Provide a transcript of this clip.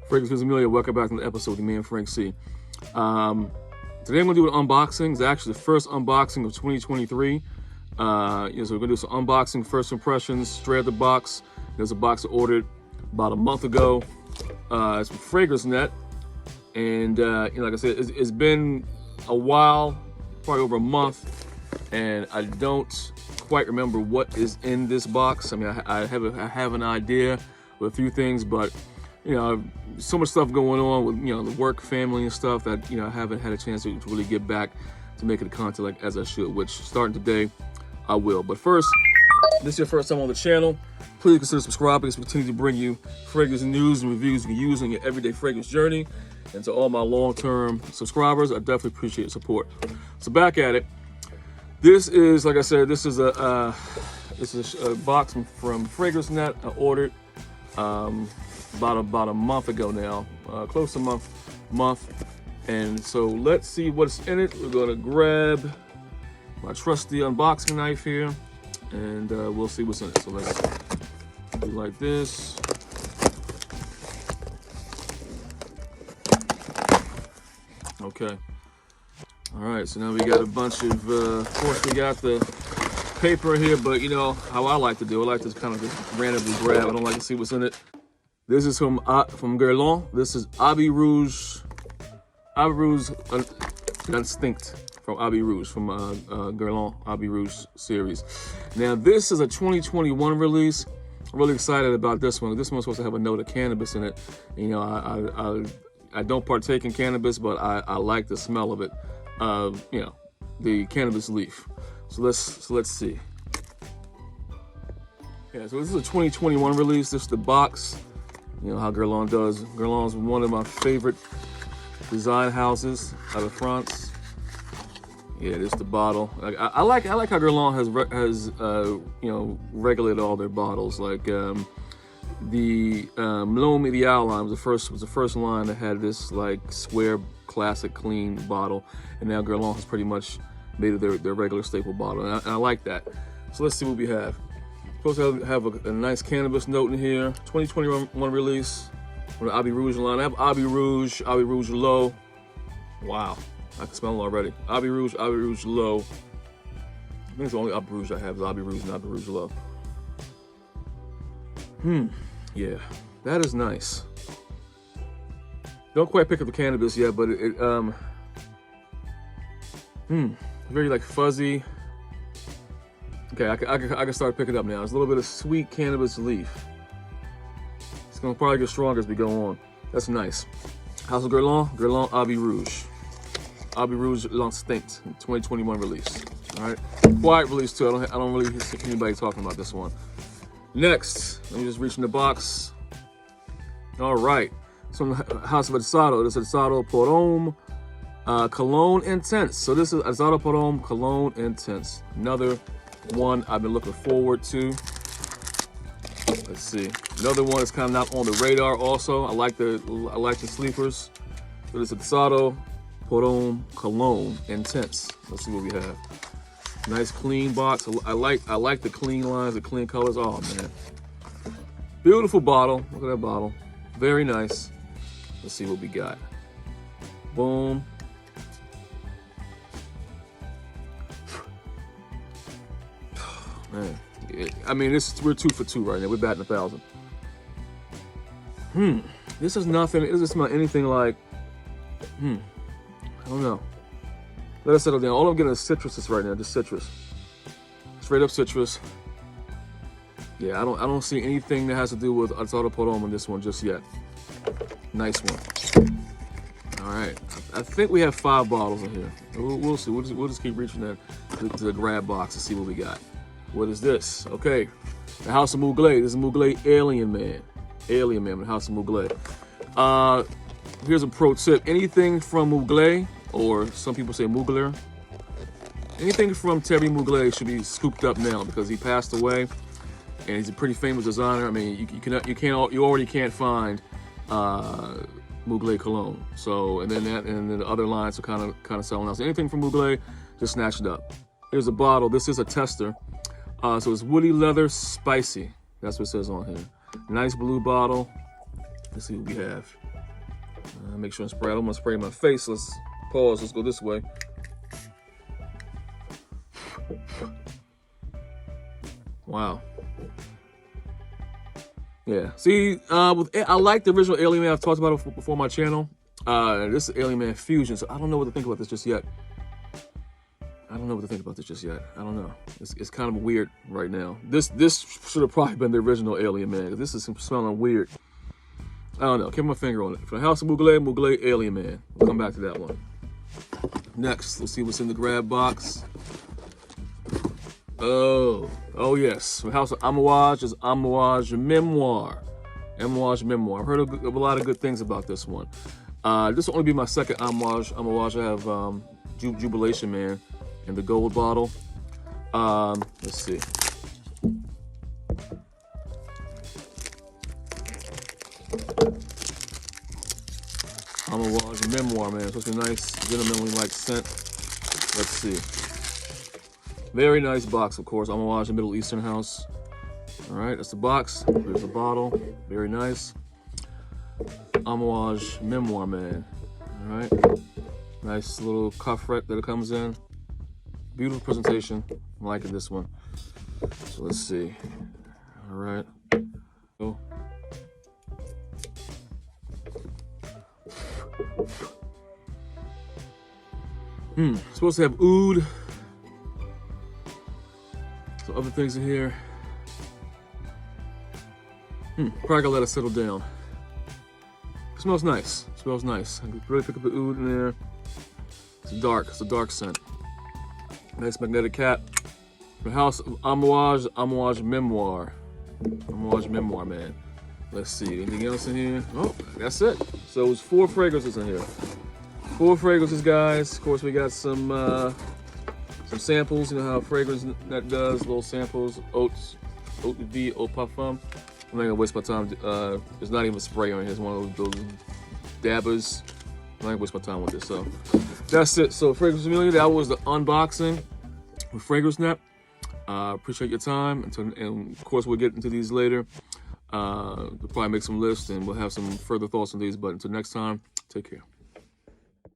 Fragrance Amelia, welcome back to the episode of the Man Frank C. Today I'm going to do an unboxing. It's actually the first unboxing of 2023. So we're going to do some unboxing, first impressions, straight out the box. There's a box I ordered about a month ago. It's from FragranceNet. And like I said, it's been a while, probably over a month, and I don't quite remember what is in this box. I mean, I have an idea with a few things, but so much stuff going on with the work, family, and stuff that I haven't had a chance to really get back to making the content like as I should. Which starting today, I will. But first, if this is your first time on the channel, please consider subscribing as we continue to bring you fragrance news and reviews you can use on your everyday fragrance journey. And to all my long-term subscribers, I definitely appreciate your support. So back at it. This is, like I said, this is a box from FragranceNet. I ordered about a month ago now, close to a month. And so let's see what's in it. We're gonna grab my trusty unboxing knife here, and we'll see what's in it. So let's do like this. Okay. All right, so now we got a bunch of course we got the paper here, but how I like to do. I like to kind of just randomly grab. I don't like to see what's in it. This is from Guerlain. This is Abbey Rouge Instinct from Abbey Rouge, from Guerlain Abbey Rouge series. Now this is a 2021 release. I'm really excited about this one. This one's supposed to have a note of cannabis in it. I don't partake in cannabis, but I like the smell of it. The cannabis leaf. So let's see. Yeah, so this is a 2021 release. This is the box. How Guerlain does. Guerlain's one of my favorite design houses out of France. Yeah, this is the bottle. I like how Guerlain has regulated all their bottles. Like the L'Homme Ideal line was the first line that had this like square, classic, clean bottle, and now Guerlain has pretty much made it their regular staple bottle, and I like that. So let's see what we have. Supposed to have a nice cannabis note in here. 2021 release from the Abbey Rouge line. I have Abbey Rouge Low. Wow, I can smell it already. Abbey Rouge Low. I think it's the only Abbey Rouge I have is Abbey Rouge and Abbey Rouge Low. Yeah, that is nice. Don't quite pick up the cannabis yet, but very like fuzzy. Okay, I can start picking it up now. There's a little bit of sweet cannabis leaf. It's gonna probably get stronger as we go on. That's nice. House of Guerlain Abbey Rouge L'Instinct, 2021 release. All right, quiet release too. I don't really hear anybody talking about this one. Next, let me just reach in the box. All right, so House of Azzaro. This is Azzaro Pour Homme Cologne Intense. So this is Azzaro Pour Homme Cologne Intense. Another one I've been looking forward to. Let's see. Another one is kind of not on the radar. Also, I like the sleepers. So this is Azzaro Pour Homme Cologne Intense. Let's see what we have. Nice clean box. I like the clean lines, the clean colors. Oh man, beautiful bottle. Look at that bottle. Very nice. Let's see what we got. Boom. Man, I mean, we're 2 for 2 right now. We're batting 1,000. This is nothing. It doesn't smell anything like. I don't know. Let us settle down. All I'm getting is citruses right now. Just citrus. Straight up citrus. Yeah, I don't see anything that has to do with Azzaro Pour Homme in this one just yet. Nice one. All right. I think we have 5 bottles in here. We'll see. We'll just keep reaching to the grab box to see what we got. What is this? Okay, the House of Mugler. This is Mugler Alien Man with House of Mugler. Here's a pro tip. Anything from Mugler, or some people say Mugler, anything from Thierry Mugler should be scooped up now because he passed away, and he's a pretty famous designer. I mean, you already can't find Mugler cologne. So and then the other lines are kind of selling out. So anything from Mugler, just snatch it up. Here's a bottle. This is a tester. So it's woody leather spicy. That's what it says on here. Nice blue bottle. Let's see what we have. Make sure I spray. I don't want to spray my face. Let's pause. Let's go this way. Wow. Yeah. See, I like the original Alien Man. I've talked about it before on my channel. This is Alien Man Fusion, so I don't know what to think about this just yet. I don't know what to think about this just yet. I don't know. It's kind of weird right now. This should have probably been the original Alien Man. This is smelling weird. I don't know. Keep my finger on it. For the House of Mugler Alien Man. We'll come back to that one. Next, let's see what's in the grab box. Oh yes. For House of Amouage is Amouage Memoir. Amouage Memoir. I've heard of a lot of good things about this one. This will only be my second Amouage. I have Jubilation Man in the gold bottle. Let's see. Amouage Memoir, man. Such a nice, gentlemanly like scent. Let's see. Very nice box, of course. Amouage, Middle Eastern house. All right, that's the box. There's the bottle. Very nice. Amouage Memoir, man. All right. Nice little coffret that it comes in. Beautiful presentation. I'm liking this one. So let's see. All right. Go. Supposed to have oud. Some other things in here. Probably gotta let it settle down. It smells nice. It smells nice. I can really pick up the oud in there. It's dark. It's a dark scent. Nice magnetic cap. The House of Amouage, Amouage Memoir. Amouage Memoir, man. Let's see. Anything else in here? Oh, that's it. So it's 4 fragrances in here. 4 fragrances, guys. Of course, we got some samples. You know how fragrance that does. Little samples. Eau de vie, eau parfum. I'm not gonna waste my time. There's not even a spray on here. It's one of those dabbers. I'm not gonna waste my time with this. So that's it. So Fragrance Familiar, that was the unboxing with FragranceNet. Appreciate your time. And of course, we'll get into these later. We'll probably make some lists and we'll have some further thoughts on these. But until next time, take care.